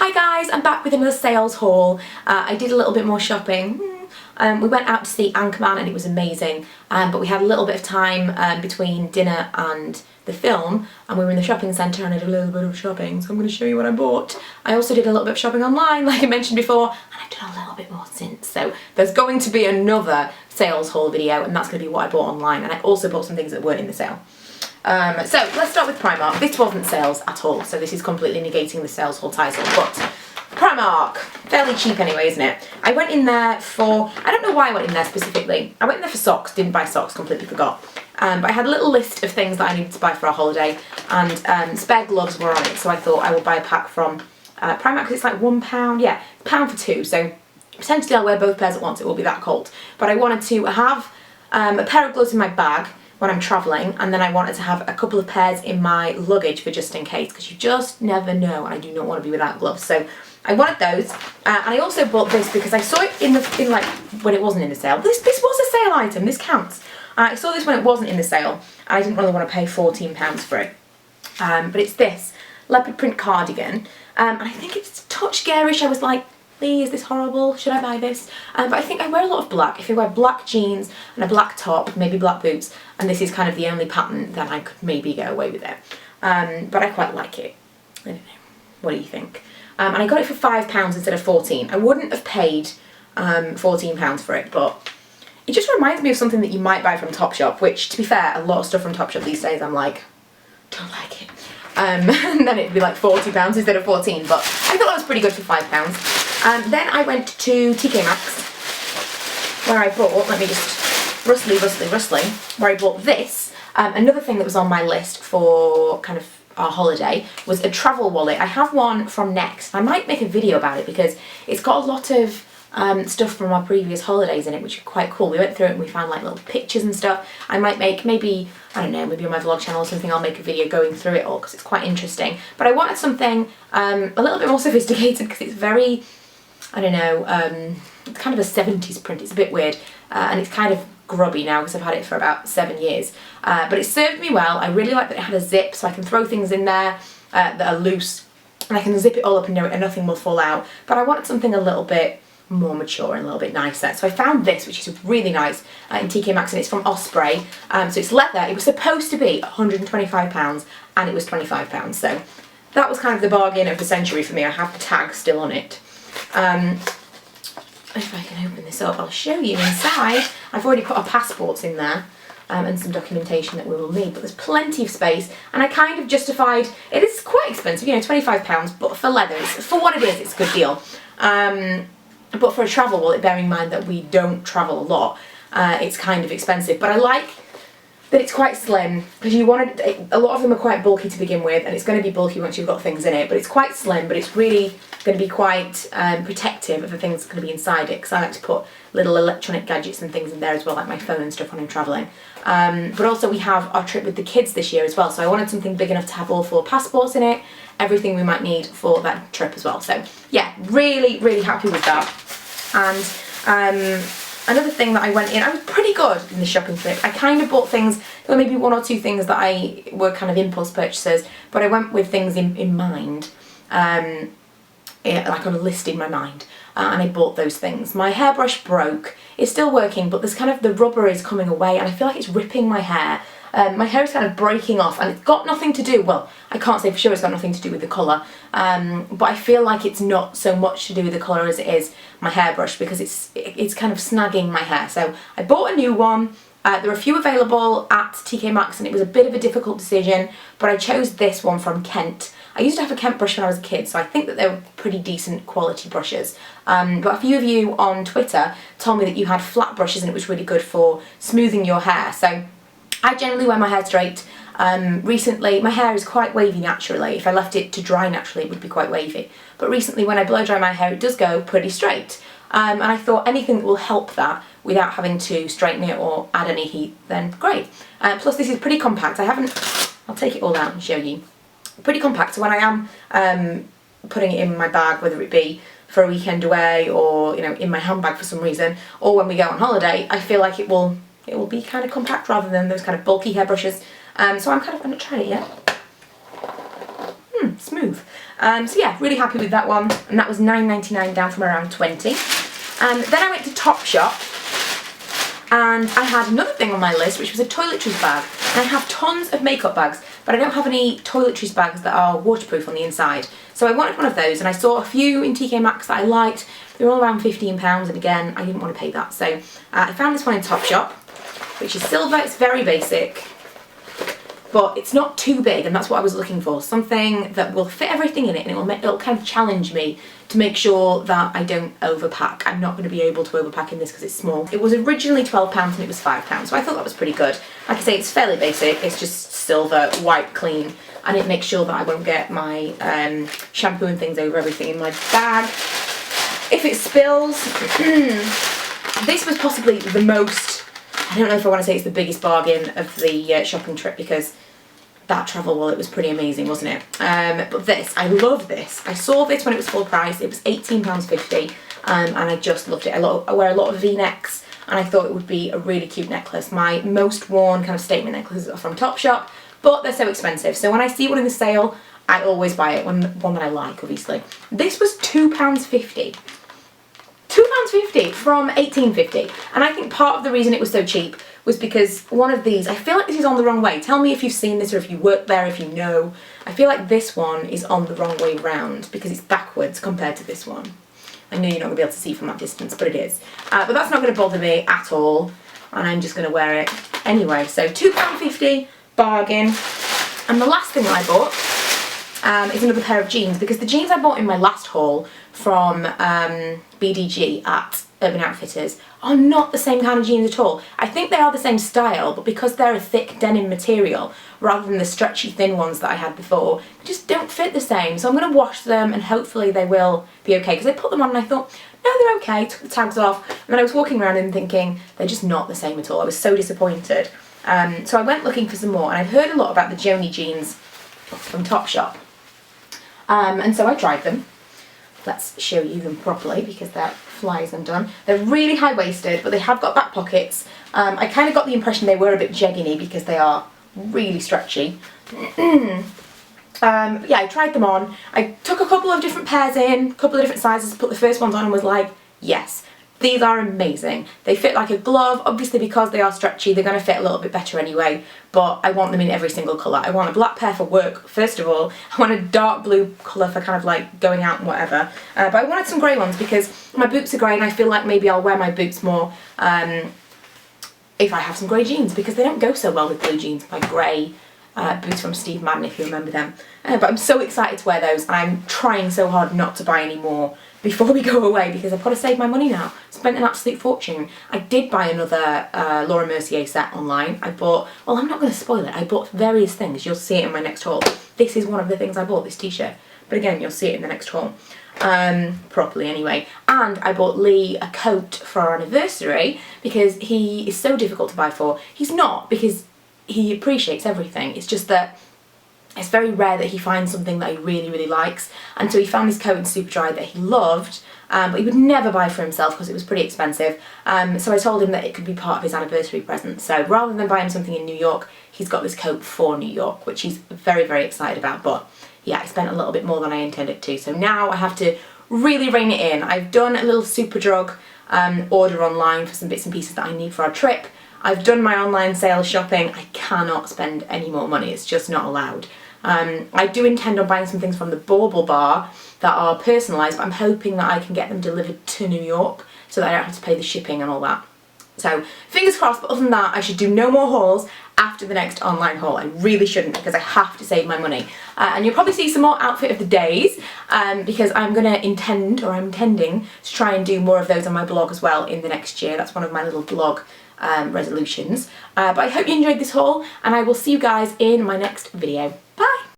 Hi guys, I'm back with another sales haul. I did a little bit more shopping. We went out to see Anchorman and it was amazing, but we had a little bit of time between dinner and the film, and we were in the shopping centre and I did a little bit of shopping, so I'm going to show you what I bought. I also did a little bit of shopping online, like I mentioned before, and I've done a little bit more since, so there's going to be another sales haul video, and that's going to be what I bought online, and I also bought some things that weren't in the sale. So let's start with Primark. This wasn't sales at all, so this is completely negating the sales haul title, but Primark, fairly cheap anyway, isn't it? I went in there for, I don't know why I went in there specifically. I went in there for socks, didn't buy socks, completely forgot. But I had a little list of things that I needed to buy for our holiday, and spare gloves were on it, so I thought I would buy a pack from Primark, because it's like £1, yeah, £1 for two, so potentially I'll wear both pairs at once, it will be that cold. But I wanted to have a pair of gloves in my bag when I'm travelling, and then I wanted to have a couple of pairs in my luggage for just in case, because you just never know, and I do not want to be without gloves. So I wanted those, and I also bought this because I saw it in like when it wasn't in the sale. This was a sale item, this counts. I saw this when it wasn't in the sale, and I didn't really want to pay £14 for it. But it's this leopard print cardigan, and I think it's a touch garish. I was like, is this horrible? Should I buy this? But I think I wear a lot of black. If I wear black jeans and a black top, maybe black boots, and this is kind of the only pattern, then I could maybe get away with it. But I quite like it. I don't know. What do you think? And I got it for £5 instead of 14. I wouldn't have paid £14 for it, but it just reminds me of something that you might buy from Topshop, which, to be fair, a lot of stuff from Topshop these days, I'm like, don't like it. And then it'd be like £40 instead of 14, but I thought that was pretty good for £5. Then I went to TK Maxx, where I bought, let me just rustling, where I bought this. Another thing that was on my list for kind of our holiday was a travel wallet. I have one from Next. I might make a video about it because it's got a lot of stuff from our previous holidays in it, which are quite cool. We went through it and we found like little pictures and stuff. I might make, maybe, I don't know, maybe on my vlog channel or something, I'll make a video going through it all because it's quite interesting. But I wanted something a little bit more sophisticated because it's very, I don't know, it's kind of a 70s print. It's a bit weird, and it's kind of grubby now because I've had it for about 7 years. But it served me well. I really like that it had a zip, so I can throw things in there that are loose, and I can zip it all up and nothing will fall out. But I wanted something a little bit more mature and a little bit nicer. So I found this, which is really nice, in TK Maxx, and it's from Osprey. So it's leather. It was supposed to be £125, and it was £25. So that was kind of the bargain of the century for me. I have the tag still on it. If I can open this up, I'll show you inside. I've already put our passports in there and some documentation that we will need, but there's plenty of space, and I kind of justified, it is quite expensive, you know, £25, but for leather, for what it is, it's a good deal. But for a travel wallet, bearing in mind that we don't travel a lot, it's kind of expensive, but I like that it's quite slim, because you want to, a lot of them are quite bulky to begin with, and it's going to be bulky once you've got things in it, but it's quite slim, but it's really going to be quite protective of the things that's going to be inside it, because I like to put little electronic gadgets and things in there as well, like my phone and stuff when I'm travelling. But also we have our trip with the kids this year as well, so I wanted something big enough to have all 4 passports in it, everything we might need for that trip as well. So yeah, really, really happy with that. And another thing that I went in, I was pretty good in the shopping trip. I kind of bought things, there were maybe 1 or 2 things that I were kind of impulse purchases, but I went with things in mind, like on a list in my mind, and I bought those things. My hairbrush broke. It's still working, but there's kind of, the rubber is coming away, and I feel like it's ripping my hair. My hair is kind of breaking off, and it's got nothing to do, well, I can't say for sure it's got nothing to do with the colour, but I feel like it's not so much to do with the colour as it is my hairbrush, because it's kind of snagging my hair. So I bought a new one. There are a few available at TK Maxx, and it was a bit of a difficult decision, but I chose this one from Kent. I used to have a Kent brush when I was a kid, so I think that they were pretty decent quality brushes. But a few of you on Twitter told me that you had flat brushes and it was really good for smoothing your hair. So I generally wear my hair straight. Recently, my hair is quite wavy naturally. If I left it to dry naturally, it would be quite wavy. But recently, when I blow dry my hair, it does go pretty straight. And I thought anything that will help that without having to straighten it or add any heat, then great. Plus, this is pretty compact. I'll take it all out and show you. Pretty compact, so when I am putting it in my bag, whether it be for a weekend away or, you know, in my handbag for some reason, or when we go on holiday, I feel like it will be kind of compact rather than those kind of bulky hairbrushes. So I'm not trying it yet. Smooth. So yeah, really happy with that one, and that was £9.99 down from around 20. Then I went to Topshop, and I had another thing on my list, which was a toiletries bag. And I have tons of makeup bags, but I don't have any toiletries bags that are waterproof on the inside. So I wanted one of those, and I saw a few in TK Maxx that I liked. They were all around £15, and again, I didn't want to pay that. So I found this one in Topshop, which is silver. It's very basic, but it's not too big, and that's what I was looking for. Something that will fit everything in it, and it'll kind of challenge me to make sure that I don't overpack. I'm not going to be able to overpack in this because it's small. It was originally £12 and it was £5, so I thought that was pretty good. Like I say, it's fairly basic. It's just silver, white, clean, and it makes sure that I won't get my shampoo and things over everything in my bag. If it spills, this was possibly the most, I don't know if I want to say it's the biggest bargain of the shopping trip, because that travel wallet was pretty amazing, wasn't it? But this, I love this. I saw this when it was full price. It was £18.50, and I just loved it. I wear a lot of V-necks, and I thought it would be a really cute necklace. My most worn kind of statement necklaces are from Topshop, but they're so expensive. So when I see one in the sale, I always buy it, one that I like, obviously. This was £2.50. £2.50 from £18.50, and I think part of the reason it was so cheap was because one of these, I feel like this is on the wrong way. Tell me if you've seen this or if you work there, if you know. I feel like this one is on the wrong way round because it's backwards compared to this one. I know you're not going to be able to see from that distance, but it is. But that's not going to bother me at all, and I'm just going to wear it anyway. So £2.50, bargain. And the last thing that I bought is another pair of jeans, because the jeans I bought in my last haul from BDG at Urban Outfitters are not the same kind of jeans at all. I think they are the same style, but because they're a thick denim material rather than the stretchy thin ones that I had before, they just don't fit the same. So I'm going to wash them and hopefully they will be okay, because I put them on and I thought, no, they're okay, took the tags off, and then I was walking around and thinking they're just not the same at all. I was so disappointed. So I went looking for some more, and I've heard a lot about the Joni jeans from Topshop, and so I tried them. Let's show you them properly because that flies undone. They're really high-waisted, but they have got back pockets. I kind of got the impression they were a bit jegginy because they are really stretchy. Yeah, I tried them on. I took a couple of different pairs in, a couple of different sizes, put the first ones on and was like, yes, these are amazing. They fit like a glove. Obviously, because they are stretchy, they're going to fit a little bit better anyway, but I want them in every single colour. I want a black pair for work, first of all. I want a dark blue colour for kind of like going out and whatever. But I wanted some grey ones because my boots are grey, and I feel like maybe I'll wear my boots more if I have some grey jeans, because they don't go so well with blue jeans. My grey boots from Steve Madden, if you remember them. But I'm so excited to wear those, and I'm trying so hard not to buy any more before we go away, because I've got to save my money now. Spent an absolute fortune. I did buy another Laura Mercier set online. I bought, well, I'm not going to spoil it, I bought various things. You'll see it in my next haul. This is one of the things I bought, this t-shirt. But again, you'll see it in the next haul. Properly anyway. And I bought Lee a coat for our anniversary because he is so difficult to buy for. He's not, because he appreciates everything. It's just that it's very rare that he finds something that he really, really likes. And so he found this coat in Superdry that he loved, but he would never buy for himself because it was pretty expensive. So I told him that it could be part of his anniversary present. So rather than buy him something in New York, he's got this coat for New York, which he's very, very excited about. But yeah, I spent a little bit more than I intended to. So now I have to really rein it in. I've done a little Superdrug order online for some bits and pieces that I need for our trip. I've done my online sales shopping. I cannot spend any more money. It's just not allowed. I do intend on buying some things from the Bauble Bar that are personalised, but I'm hoping that I can get them delivered to New York so that I don't have to pay the shipping and all that. So fingers crossed, but other than that, I should do no more hauls after the next online haul. I really shouldn't, because I have to save my money. And you'll probably see some more outfit of the days because I'm intending to try and do more of those on my blog as well in the next year. That's one of my little blog resolutions. But I hope you enjoyed this haul, and I will see you guys in my next video.